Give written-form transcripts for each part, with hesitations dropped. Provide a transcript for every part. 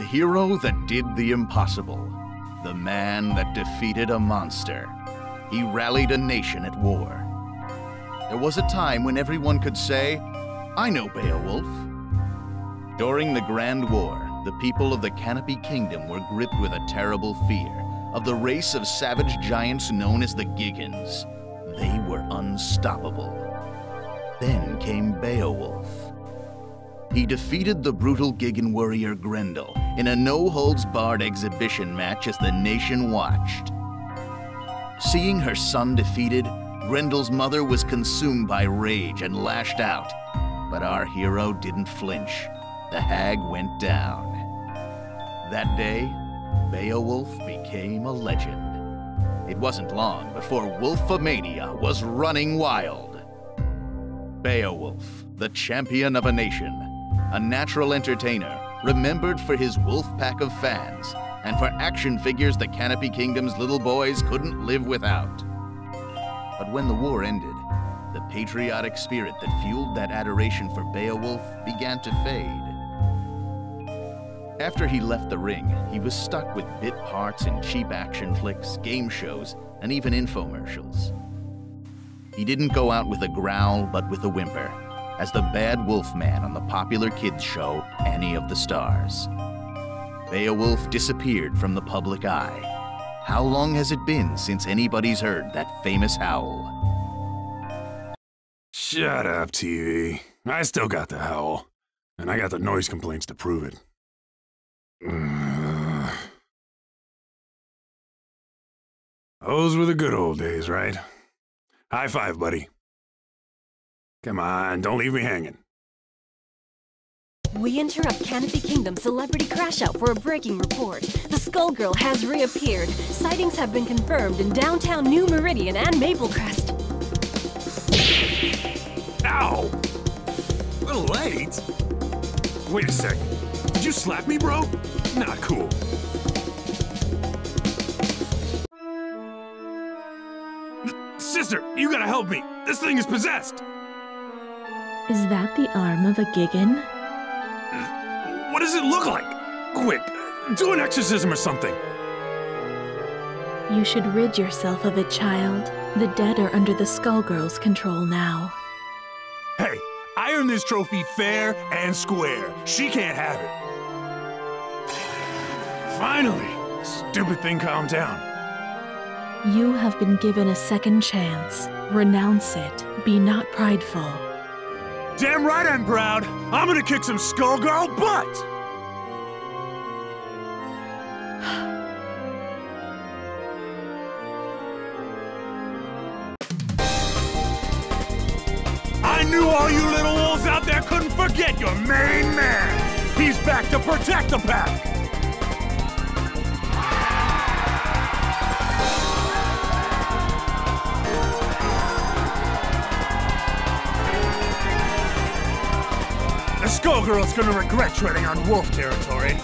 hero that did the impossible. The man that defeated a monster. He rallied a nation at war. There was a time when everyone could say, "I know Beowulf." During the Grand War, the people of the Canopy Kingdom were gripped with a terrible fear of the race of savage giants known as the Giggans. They were unstoppable. Then came Beowulf. He defeated the brutal Giggan warrior Grendel in a no-holds-barred exhibition match as the nation watched. Seeing her son defeated, Grendel's mother was consumed by rage and lashed out. But our hero didn't flinch. The hag went down. That day, Beowulf became a legend. It wasn't long before Wolfomania was running wild. Beowulf, the champion of a nation, a natural entertainer, remembered for his wolf pack of fans, and for action figures the Canopy Kingdom's little boys couldn't live without. But when the war ended, the patriotic spirit that fueled that adoration for Beowulf began to fade. After he left the ring, he was stuck with bit parts in cheap action flicks, game shows, and even infomercials. He didn't go out with a growl, but with a whimper, as the bad wolf man on the popular kids show Annie of the Stars. Beowulf disappeared from the public eye. How long has it been since anybody's heard that famous howl? Shut up, TV. I still got the howl, and I got the noise complaints to prove it. Those were the good old days, right? High five, buddy. Come on, don't leave me hanging. We interrupt Canopy Kingdom Celebrity Crash Out for a breaking report. The Skullgirl has reappeared. Sightings have been confirmed in downtown New Meridian and Maplecrest. Ow! A little late. Wait a sec. Did you slap me, bro? Not cool. Sister, you gotta help me. This thing is possessed. Is that the arm of a Giggan? What does it look like? Quick, do an exorcism or something. You should rid yourself of it, child. The dead are under the Skullgirls' control now. Hey, I earned this trophy fair and square. She can't have it. Finally, stupid thing calmed down. You have been given a second chance. Renounce it. Be not prideful. Damn right I'm proud. I'm gonna kick some Skullgirl butt! I knew all you little wolves out there couldn't forget your main man. He's back to protect the pack. The Skullgirl's gonna regret treading on wolf territory.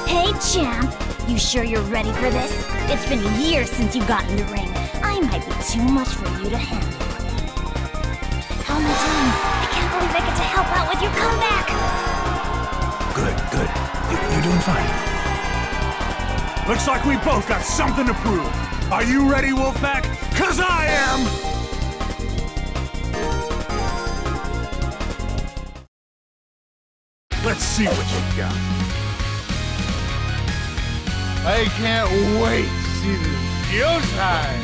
Hey, champ. You sure you're ready for this? It's been years since you got in the ring. I might be too much for you to handle. How am I doing? I can't believe I get to help out with your comeback. Good. You're doing fine. Looks like we both got something to prove. Are you ready, Wolfpack? 'Cause I am! Let's see what you got. I can't wait to see this showtime!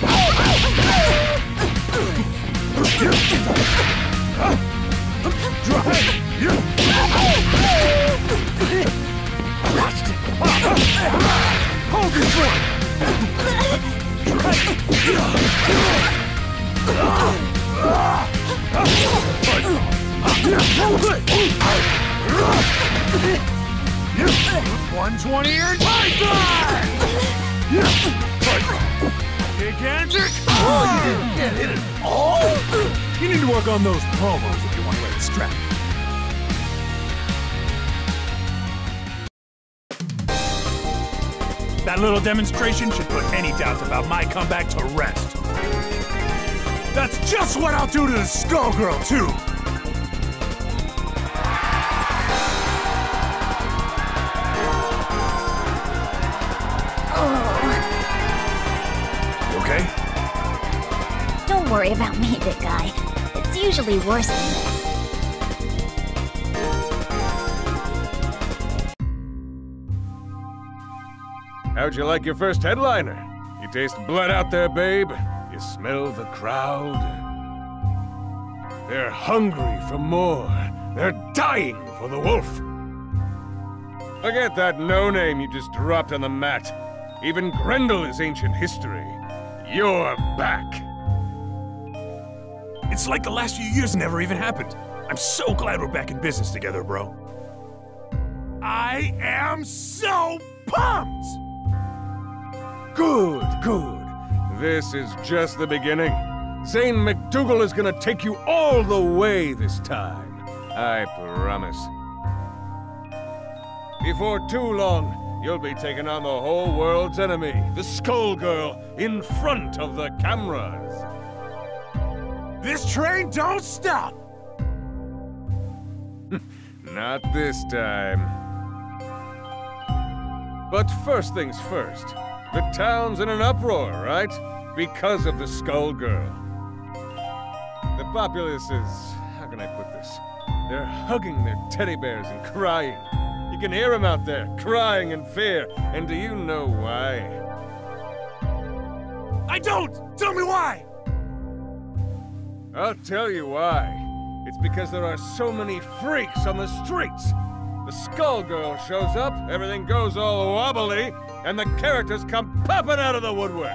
Hold this one! Hold it! 120 or Python! Gigantic! Oh, you can't hit it all? You need to work on those promos if you want to let it strap. That little demonstration should put any doubts about my comeback to rest. That's just what I'll do to the Skullgirl, too! Don't worry about me, big guy. It's usually worse than this. How'd you like your first headliner? You taste blood out there, babe? You smell the crowd? They're hungry for more. They're dying for the wolf. Forget that no-name you just dropped on the mat. Even Grendel is ancient history. You're back. It's like the last few years never even happened. I'm so glad we're back in business together, bro. I am so pumped! Good, good. This is just the beginning. Zane McDougal is gonna take you all the way this time. I promise. Before too long, you'll be taking on the whole world's enemy, the Skullgirl, in front of the cameras. This train don't stop! Not this time. But first things first. The town's in an uproar, right? Because of the Skullgirl. The populace is... how can I put this? They're hugging their teddy bears and crying. You can hear them out there, crying in fear. And do you know why? I don't! Tell me why! I'll tell you why. It's because there are so many freaks on the streets. The Skullgirl shows up, everything goes all wobbly, and the characters come popping out of the woodwork.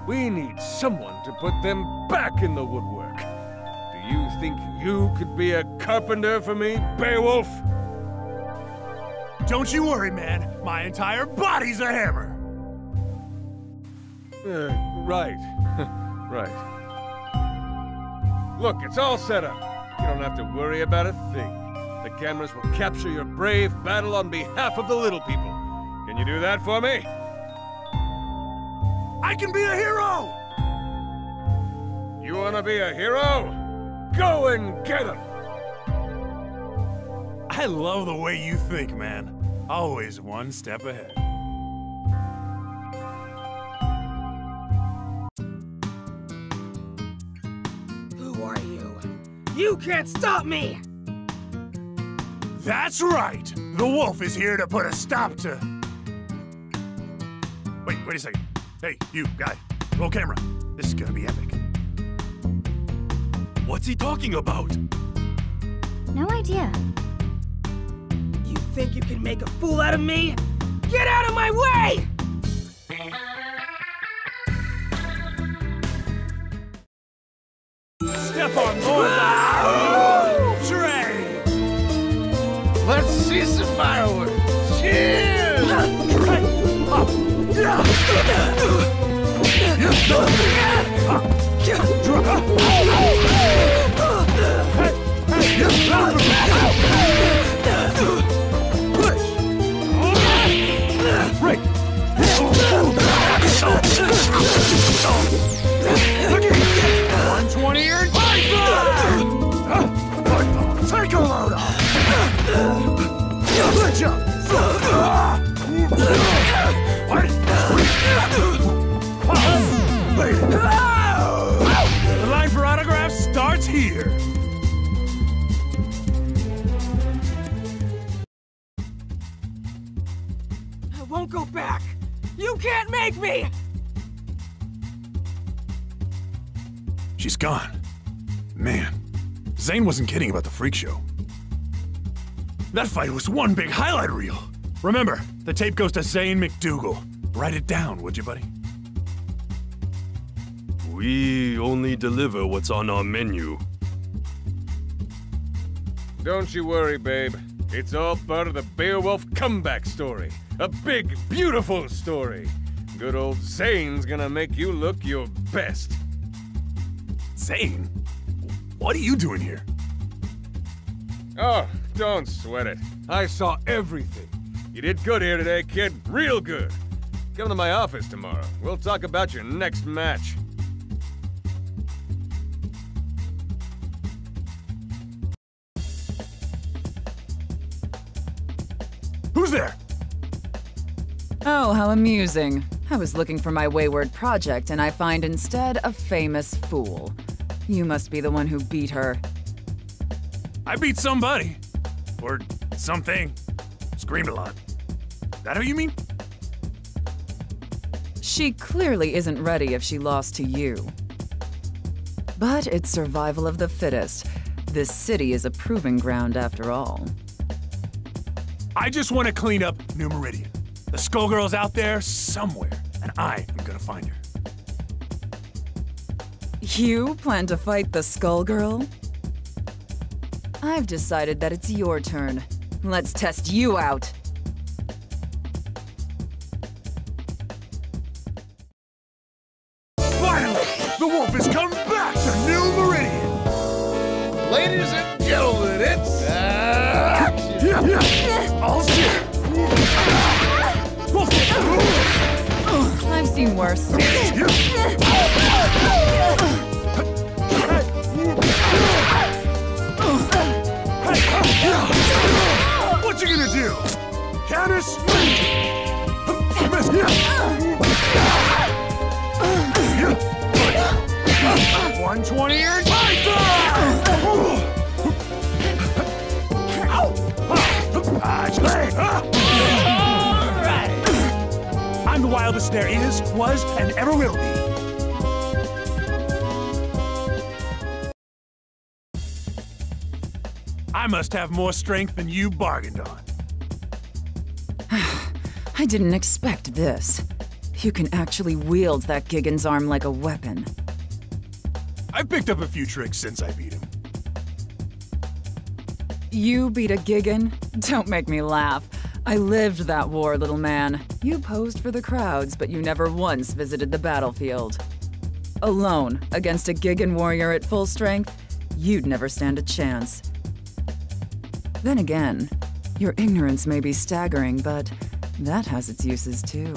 We need someone to put them back in the woodwork. Do you think you could be a carpenter for me, Beowulf? Don't you worry, man. My entire body's a hammer. Right. Right. Look, it's all set up. You don't have to worry about a thing. The cameras will capture your brave battle on behalf of the little people. Can you do that for me? I can be a hero! You wanna be a hero? Go and get him! I love the way you think, man. Always one step ahead. Who are you? You can't stop me! That's right! The wolf is here to put a stop to... Wait a second. Hey, you, guy. Roll camera. This is gonna be epic. What's he talking about? No idea. You think you can make a fool out of me? Get out of my way! Step on board the train! Let's see some fireworks. Cheers! Right. 120 or take a load off. Good job. The line for autographs starts here. I won't go back! You can't make me! She's gone. Man, Zane wasn't kidding about the freak show. That fight was one big highlight reel. Remember, the tape goes to Zane McDougal. Write it down, would you, buddy? We only deliver what's on our menu. Don't you worry, babe. It's all part of the Beowulf comeback story. A big, beautiful story. Good old Zane's gonna make you look your best. Zane? What are you doing here? Oh, don't sweat it. I saw everything. You did good here today, kid. Real good. Come to my office tomorrow. We'll talk about your next match. Who's there? Oh, how amusing. I was looking for my wayward project, and I find instead a famous fool. You must be the one who beat her. I beat somebody. Or something. Screamed a lot. That who you mean? She clearly isn't ready if she lost to you. But it's survival of the fittest. This city is a proving ground after all. I just want to clean up New Meridian. The Skullgirl's out there somewhere, and I am gonna find her. You plan to fight the Skullgirl? I've decided that it's your turn. Let's test you out. Finally! The wolf has come back to New Meridian! Ladies and gentlemen, it's All set! I've seen worse. What you gonna do? Canis? 120 and I'm the wildest there is, was, and ever will be. I must have more strength than you bargained on. I didn't expect this. You can actually wield that Gigan's arm like a weapon. I've picked up a few tricks since I beat him. You beat a Gigan? Don't make me laugh. I lived that war, little man. You posed for the crowds, but you never once visited the battlefield. Alone, against a Gigan warrior at full strength, you'd never stand a chance. Then again, your ignorance may be staggering, but that has its uses too.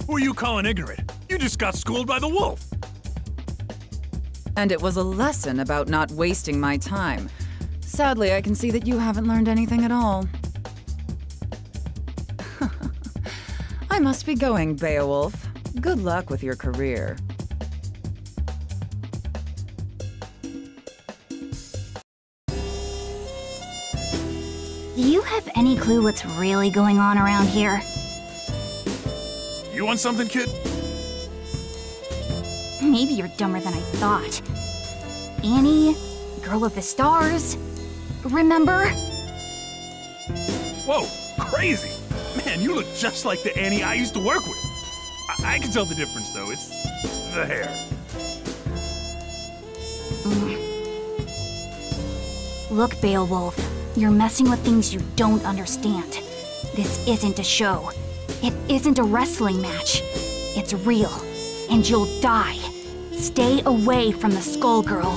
Who are you calling ignorant? You just got schooled by the wolf. And it was a lesson about not wasting my time. Sadly, I can see that you haven't learned anything at all. I must be going, Beowulf. Good luck with your career. Do you have any clue what's really going on around here? You want something, kid? Maybe you're dumber than I thought. Annie, Girl of the Stars, remember? Whoa, crazy! Man, you look just like the Annie I used to work with. I can tell the difference, though. It's the hair. Look, Beowulf, you're messing with things you don't understand. This isn't a show. It isn't a wrestling match. It's real, and you'll die. Stay away from the Skullgirl.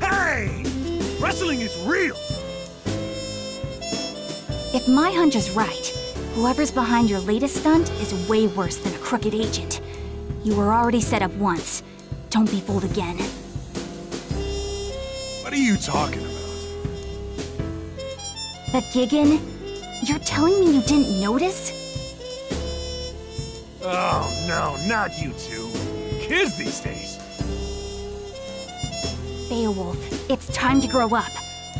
Hey! Wrestling is real! If my hunch is right, whoever's behind your latest stunt is way worse than a crooked agent. You were already set up once. Don't be fooled again. What are you talking about? The Gigan? You're telling me you didn't notice? Oh, no, not you two. Kids these days. Beowulf, it's time to grow up.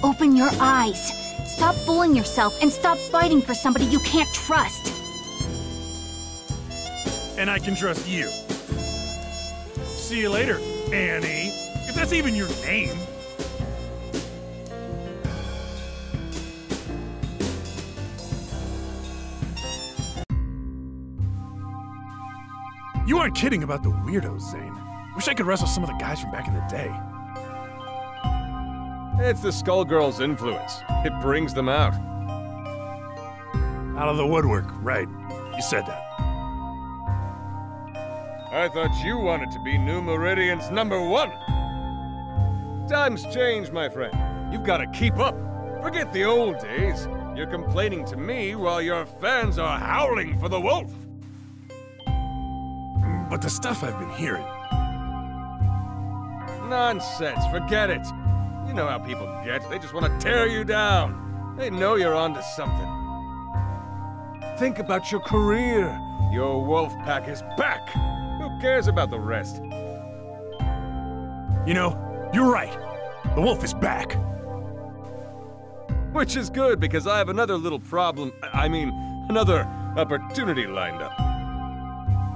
Open your eyes. Stop fooling yourself and stop fighting for somebody you can't trust. And I can trust you. See you later, Annie. If that's even your name. You aren't kidding about the weirdos, Zane. Wish I could wrestle some of the guys from back in the day. It's the Skullgirls' influence. It brings them out. Out of the woodwork, right. You said that. I thought you wanted to be New Meridian's #1. Times change, my friend. You've got to keep up. Forget the old days. You're complaining to me while your fans are howling for the wolf. But the stuff I've been hearing... Nonsense, forget it. You know how people get. They just want to tear you down. They know you're onto something. Think about your career. Your wolf pack is back. Who cares about the rest? You know, you're right. The wolf is back. Which is good, because I have another little problem. I mean, another opportunity lined up.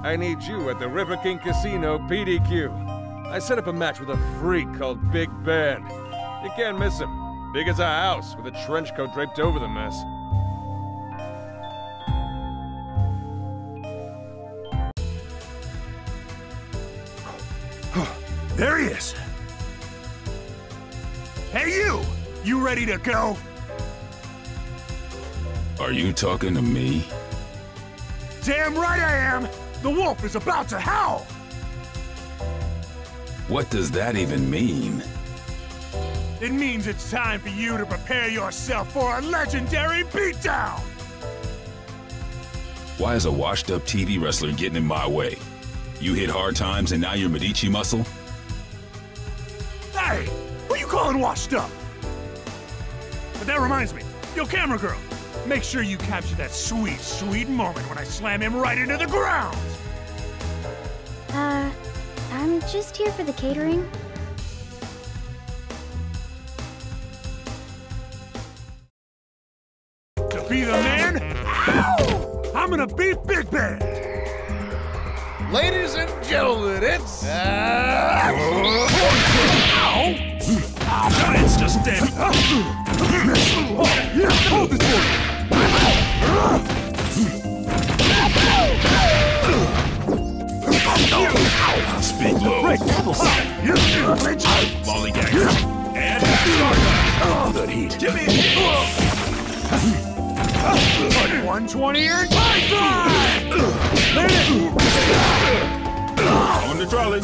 I need you at the River King Casino PDQ. I set up a match with a freak called Big Band. You can't miss him. Big as a house, with a trench coat draped over the mess. There he is. Hey, you! You ready to go? Are you talking to me? Damn right I am! The wolf is about to howl! What does that even mean? It means it's time for you to prepare yourself for a legendary beatdown! Why is a washed-up TV wrestler getting in my way? You hit hard times and now you're Medici muscle? Hey! Who you calling washed up? But that reminds me, yo camera girl, make sure you capture that sweet, sweet moment when I slam him right into the ground! I'm just here for the catering. To be the man, ow! I'm gonna beat Big Ben! Ladies and gentlemen, it's... Giants just dead! Hold this for I'll speak low. Break double side! Lollygagger. And good heat. Give me a hit! 120 and Python! On the trolley.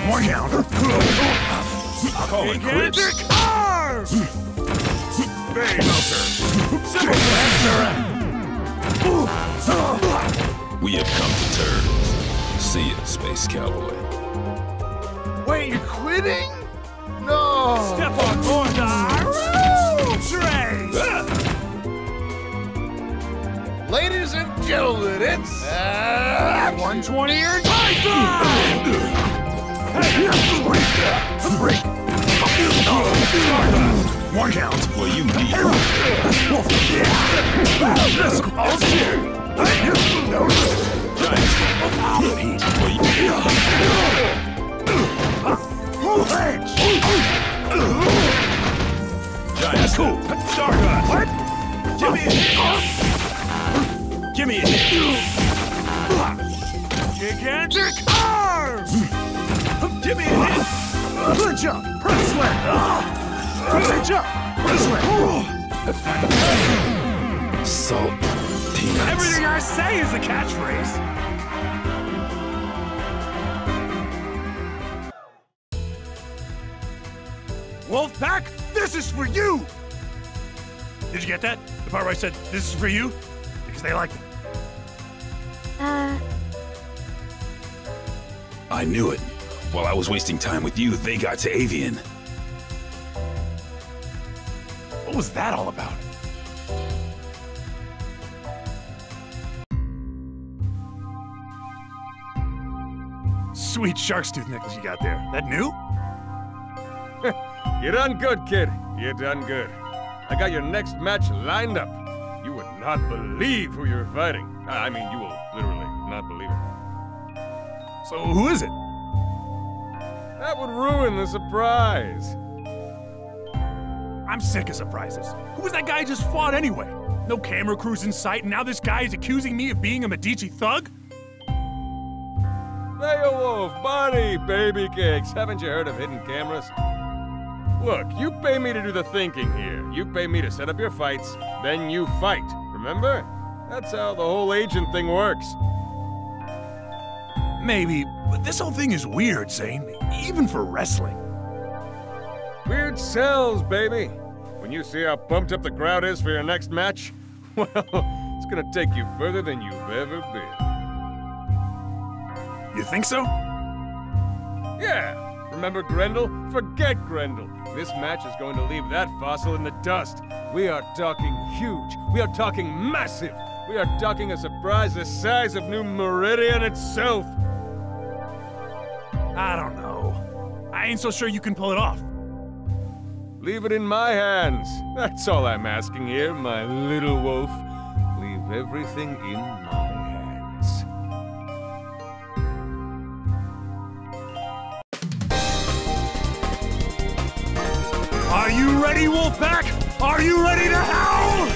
One down. I'll call it quits. Gigantic arm! Bay melter. Simple We have come to terms. See ya, Space Cowboy. Wait, you're quitting? No! Step on board the train! Ladies and gentlemen, it's... 120 and Python! Break! One count. Well, you need Let's go. All shit. Giants. Good heat. Well, Giants. Cool. Stardust. What? Give me a hit. Give me a hit. Gigantic arm! Give me a hit. Good jump. Press slam. Good jump. Press slam. Salt. Peanuts. Everything I say is a catchphrase. Wolfpack, this is for you! Did you get that? The part where I said, this is for you? Because they liked it. I knew it. While I was wasting time with you, they got to Avian. What was that all about? Sweet shark's tooth necklace you got there. That new? You done good, kid. You done good. I got your next match lined up. You would not believe who you're fighting. I mean, you will literally not believe it. So who is it? That would ruin the surprise. I'm sick of surprises. Who was that guy I just fought anyway? No camera crews in sight, and now this guy is accusing me of being a Medici thug? Beowulf, buddy, baby cakes. Haven't you heard of hidden cameras? Look, you pay me to do the thinking here. You pay me to set up your fights, then you fight. Remember? That's how the whole agent thing works. Maybe, but this whole thing is weird, Zane. Even for wrestling. Weird sells, baby. When you see how pumped up the crowd is for your next match, well, it's gonna take you further than you've ever been. You think so? Yeah. Remember Grendel? Forget Grendel. This match is going to leave that fossil in the dust. We are talking huge. We are talking massive. We are talking a surprise the size of New Meridian itself. I don't know. I ain't so sure you can pull it off. Leave it in my hands. That's all I'm asking here, my little wolf. Leave everything in my hands. Are you ready, Wolfpack? Are you ready to howl?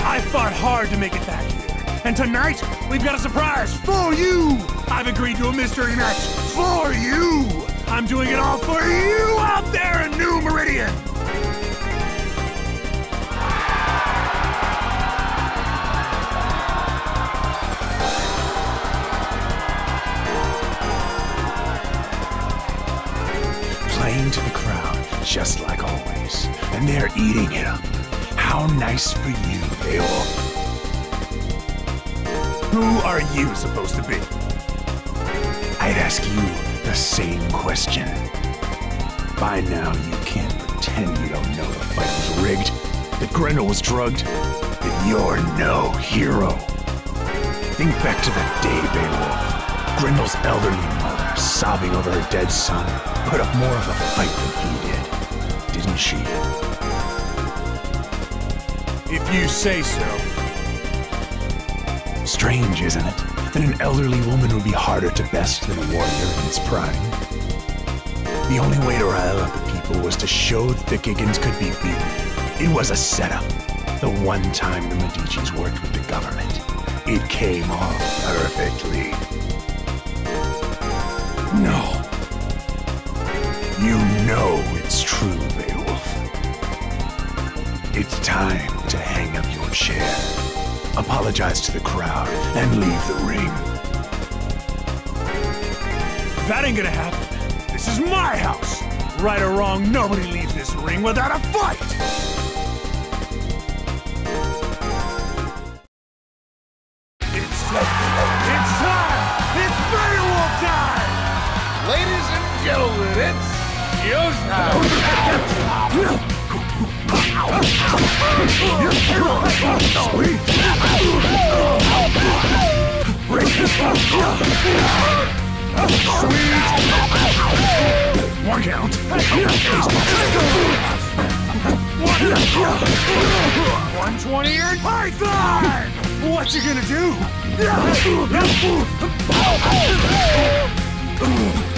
I fought hard to make it back here. And tonight, we've got a surprise for you! I've agreed to a mystery match for you! I'm doing it all for you out there in New Meridian! Playing to the crowd, just like always. And they're eating it up. How nice for you, Beowulf. Who are you supposed to be? I'd ask you the same question. By now, you can't pretend you don't know the fight was rigged, that Grendel was drugged, that you're no hero. Think back to that day, Beowulf. Grendel's elderly mother, sobbing over her dead son, put up more of a fight than he did, didn't she? If you say so. Strange, isn't it, that an elderly woman would be harder to best than a warrior in his prime? The only way to rile up the people was to show that the Giggans could be beaten. It was a setup. The one time the Medicis worked with the government. It came off perfectly. No. You know it's true, Beowulf. It's time to hang up your chair, apologize to the crowd, and leave the ring. That ain't gonna happen. This is my house. Right or wrong, nobody leaves this ring without a fight! It's time! It's Beowulf time! Ladies and gentlemen, it's showtime! One count. 120 and Python! What you gonna do?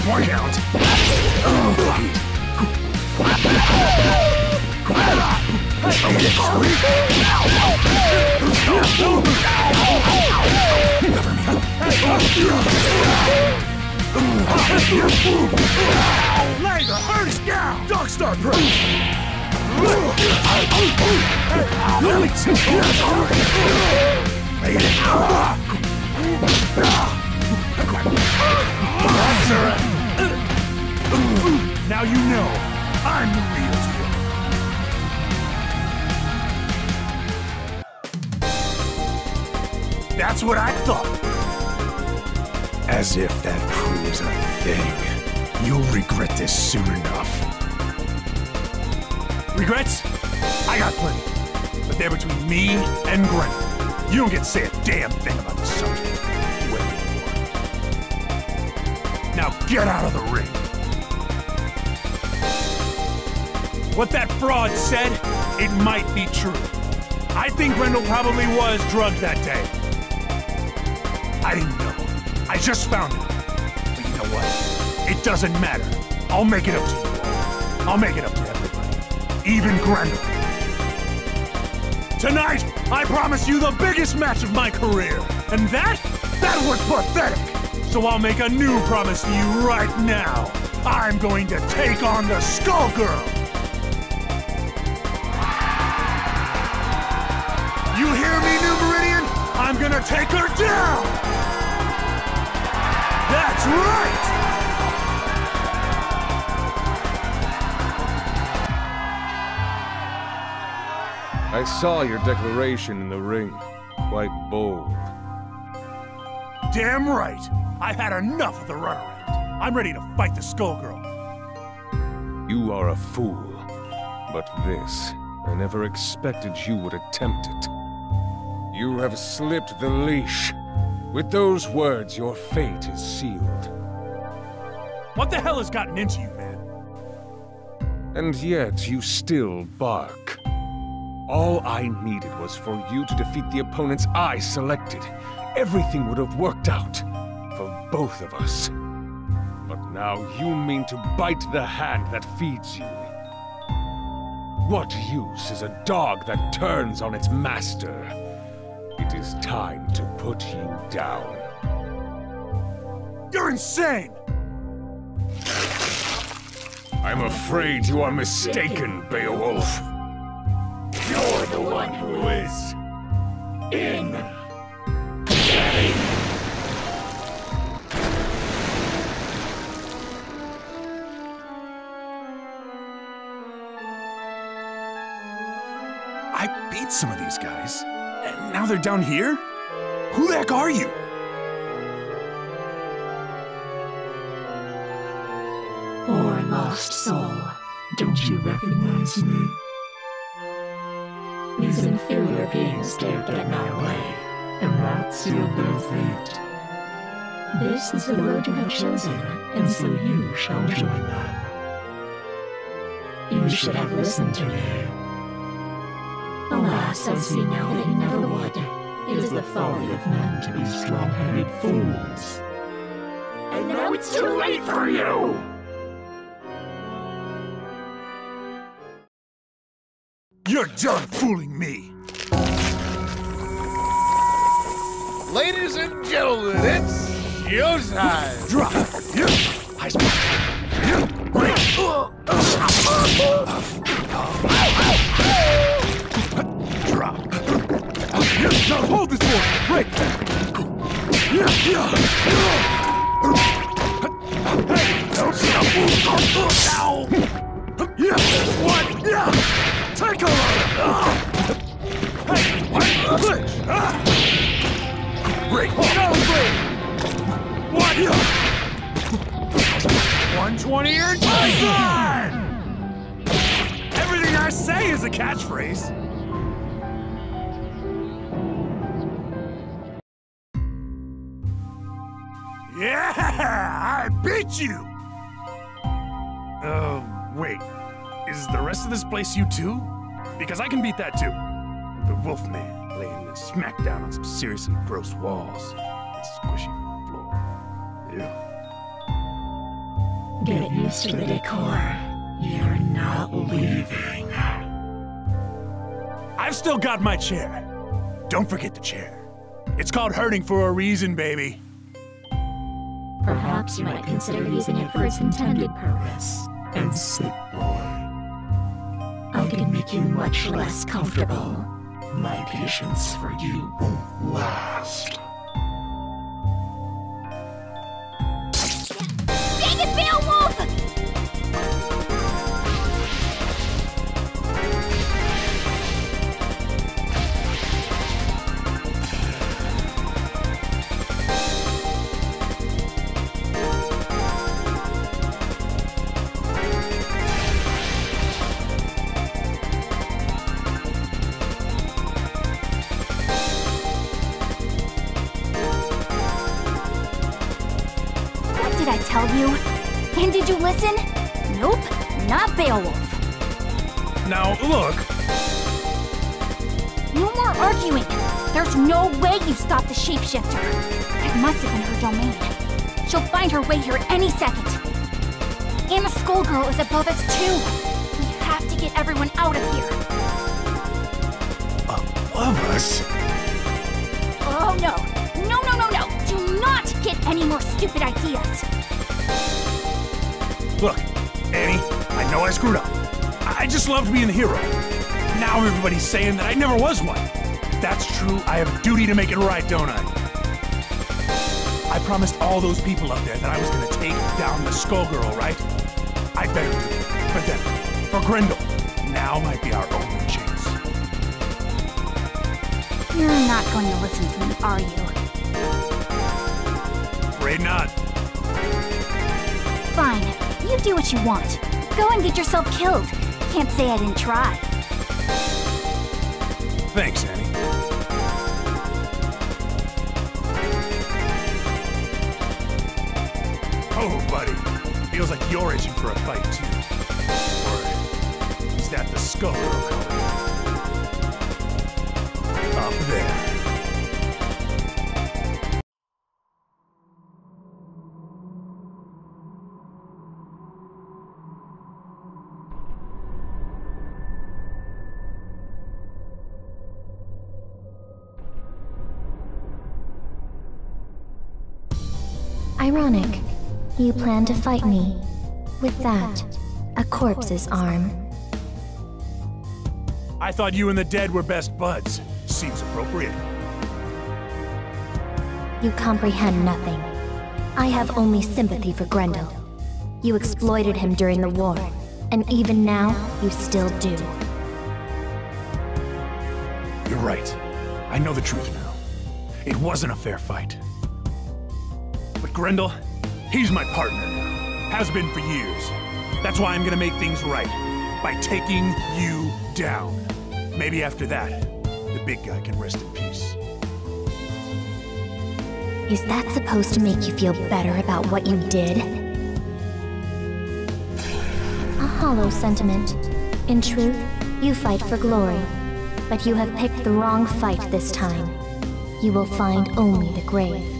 One count. Lay the first down! Dog Star Pro! Now you know I'm the real deal. That's what I thought. As if that proves a thing. You'll regret this soon enough. Regrets? I got plenty. But they're between me and Grendel. You don't get to say a damn thing about the subject. Wait. Now get out of the ring. What that fraud said, it might be true. I think Grendel probably was drugged that day. I didn't know. I just found it. But you know what? It doesn't matter. I'll make it up to you all. I'll make it up to everybody. Even Grendel. Tonight, I promise you the biggest match of my career. And that was pathetic. So I'll make a new promise to you right now. I'm going to take on the Skullgirl. You hear me, New Meridian? I'm gonna take her down! That's right! I saw your declaration in the ring. Quite bold. Damn right! I've had enough of the runaround. I'm ready to fight the Skullgirl. You are a fool. But this, I never expected you would attempt it. You have slipped the leash. With those words, your fate is sealed. What the hell has gotten into you, man? And yet, you still bark. All I needed was for you to defeat the opponents I selected. Everything would have worked out for both of us. But now you mean to bite the hand that feeds you. What use is a dog that turns on its master? It is time to put you down. You're insane! I'm afraid you are mistaken, Beowulf. You're the one who is in. I beat some of these guys, and now they're down here? Who the heck are you? Poor lost soul, don't you recognize me? These inferior beings dared get in our way, and that sealed their fate. This is the road you have chosen, and so you shall join them. You should have listened to me. Alas, I see now that you never would. It is the folly of men to be strong-headed fools. And now it's too late for you! You're done fooling me! Ladies and gentlemen, it's showtime! Drop! I Drop! Now hold this one! Right! Hey! Don't stop! What? Take a load! Hey! Glitch! Break! No break! What? 120 or die! Everything I say is a catchphrase. Yeah! I beat you! Wait. Is the rest of this place you too? Because I can beat that too. The Wolfman laying a smackdown on some seriously gross walls and squishy floor. Ew. Get used to the decor. You're not leaving. I've still got my chair. Don't forget the chair. It's called hurting for a reason, baby. Perhaps you might consider using it for its intended purpose. And sit, boy. I can make you much less comfortable. My patience for you won't last. Dang it, Beowulf! I tell you? And did you listen? Nope, not Beowulf. Now, look. No more arguing. There's no way you stopped the shapeshifter. It must have been her domain. She'll find her way here any second. And the Skullgirl is above us too. We have to get everyone out of here. Above us? Oh no. No, no, no, no. Do not get any more stupid ideas. Look, Annie, I know I screwed up. I just loved being the hero. Now everybody's saying that I never was one. If that's true, I have a duty to make it right, don't I? I promised all those people up there that I was gonna take down the Skullgirl, right? I better do it. For them. For Grendel. Now might be our only chance. You're not going to listen to me, are you? Afraid not. Fine. You do what you want. Go and get yourself killed. Can't say I didn't try. Thanks, Annie. Oh, buddy. Feels like you're itching for a fight, too. Or is that the Skullgirl calling? Up there. Ironic. You plan to fight me. With that, a corpse's arm. I thought you and the dead were best buds. Seems appropriate. You comprehend nothing. I have only sympathy for Grendel. You exploited him during the war, and even now, you still do. You're right. I know the truth now. It wasn't a fair fight. But Grendel, he's my partner now. Has been for years. That's why I'm gonna make things right. By taking you down. Maybe after that, the big guy can rest in peace. Is that supposed to make you feel better about what you did? A hollow sentiment. In truth, you fight for glory. But you have picked the wrong fight this time. You will find only the grave.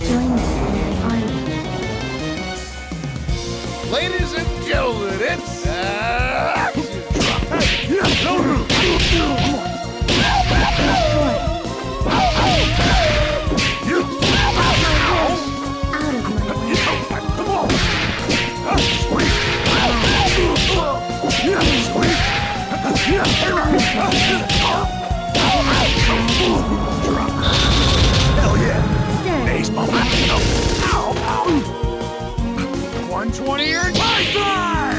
Join me in my army. Ladies and gentlemen, it's Hell yeah! Ace bump. 120 or Python!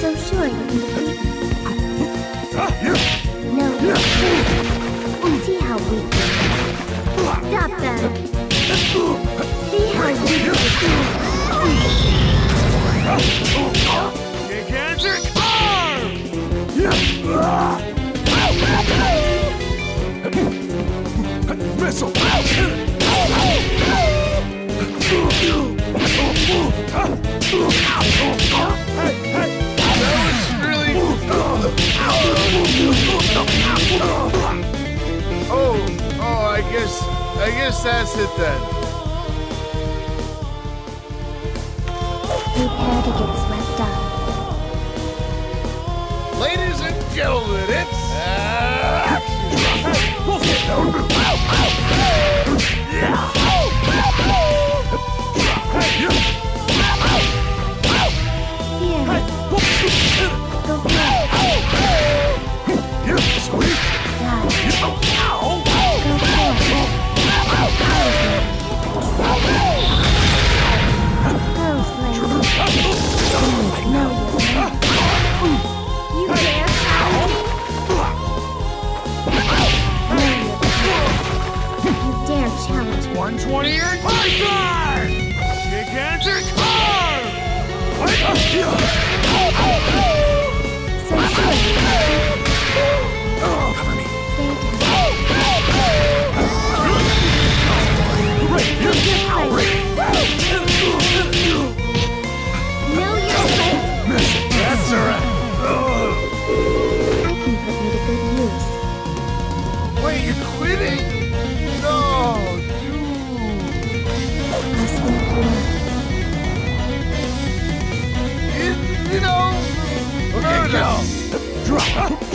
So sure you can defeat me. No. See how weak you are. Stop them. See how weak you are. Gigantic arm! Missile! I guess that's it then. Prepare to get swept up. Ladies and gentlemen, it's You dare challenge me? You dare challenge me? 120 or Python! Gigantic arm! Cover me. that's alright. I can put you to good use. Wait, you're quitting? No, dude. I'll sleep here. You know. Okay, go. Drop.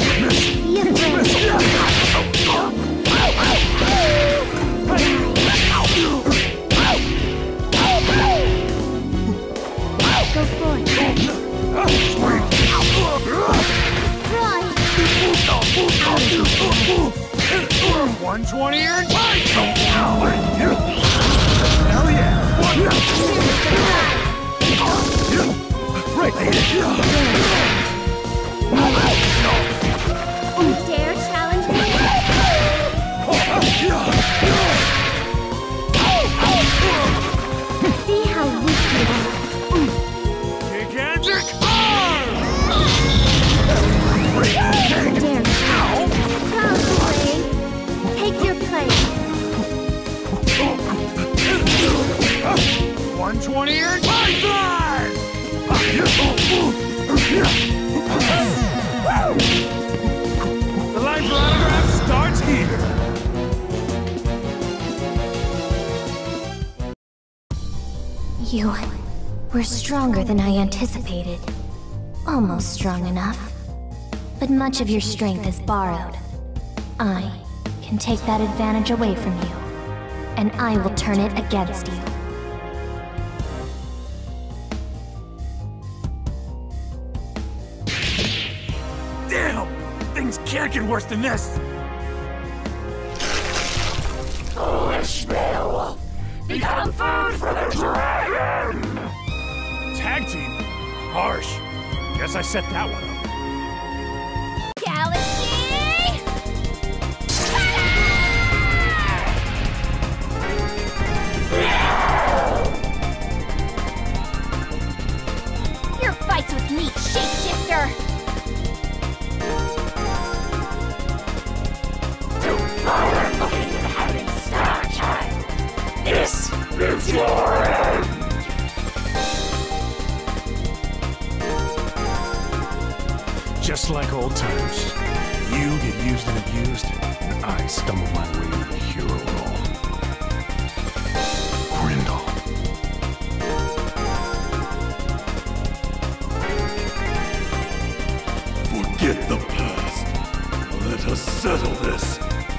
120 or Python! The line for autographs starts here. You were stronger than I anticipated. Almost strong enough. But much of your strength is borrowed. I can take that advantage away from you, and I will turn it against you. Damn! Things can't get worse than this! Foolish Beowulf! Become food for the dragon! Tag team? Harsh. Guess I set that one up. Galaxy! Your fights with me, shapeshifter! To forward-looking inhabiting Star Child, this is your end! Just like old times. You get used and abused, and I stumble my way to the hero role. Grindel. Forget the past. Let us settle this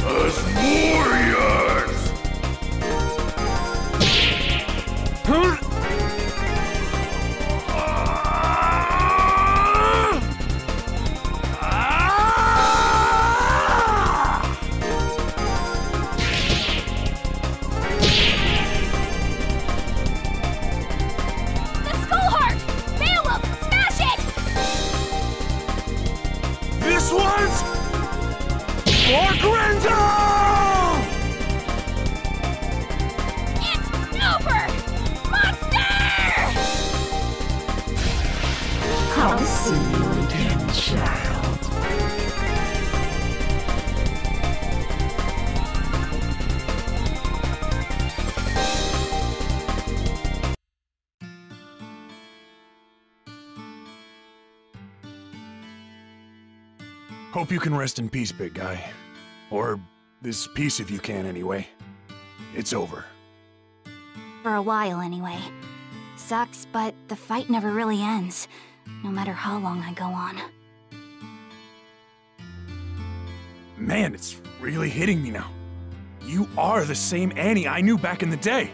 as warriors! Huh? This one's for Grindel! It's over! Monster! I'll see you again, child. Hope you can rest in peace, big guy. Or this piece if you can, anyway. It's over. For a while, anyway. Sucks, but the fight never really ends, no matter how long I go on. Man, it's really hitting me now. You are the same Annie I knew back in the day.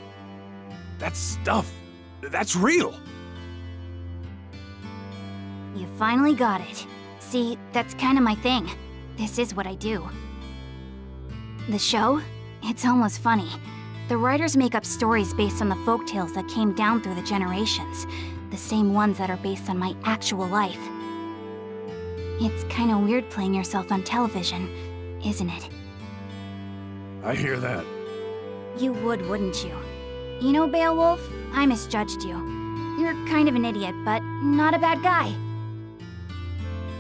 That stuff, that's real. You finally got it. See, that's kind of my thing. This is what I do. The show? It's almost funny. The writers make up stories based on the folktales that came down through the generations. The same ones that are based on my actual life. It's kind of weird playing yourself on television, isn't it? I hear that. You would, wouldn't you? You know, Beowulf, I misjudged you. You're kind of an idiot, but not a bad guy.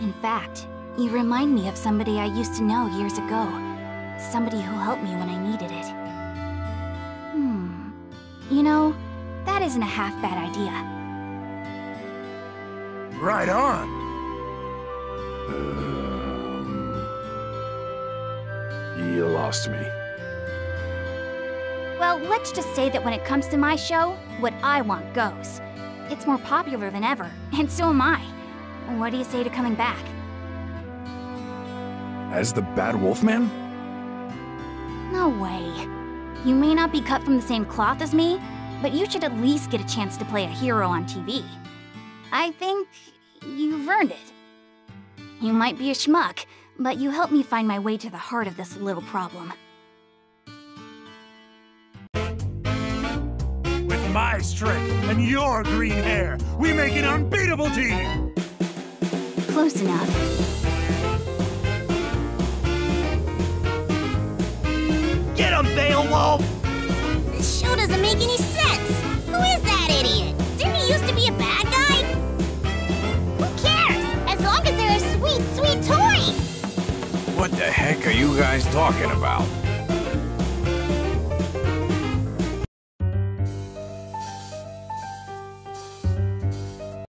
In fact, you remind me of somebody I used to know years ago. Somebody who helped me when I needed it. You know, that isn't a half-bad idea. Right on. You lost me. Well, let's just say that when it comes to my show, what I want goes. It's more popular than ever, and so am I. What do you say to coming back? As the Bad Wolfman? No way. You may not be cut from the same cloth as me, but you should at least get a chance to play a hero on TV. I think you've earned it. You might be a schmuck, but you helped me find my way to the heart of this little problem. With my strength and your green hair, we make an unbeatable team! Close enough. Get him, Beowulf! This show doesn't make any sense! Who is that idiot? Didn't he used to be a bad guy? Who cares? As long as there are sweet, sweet toys! What the heck are you guys talking about?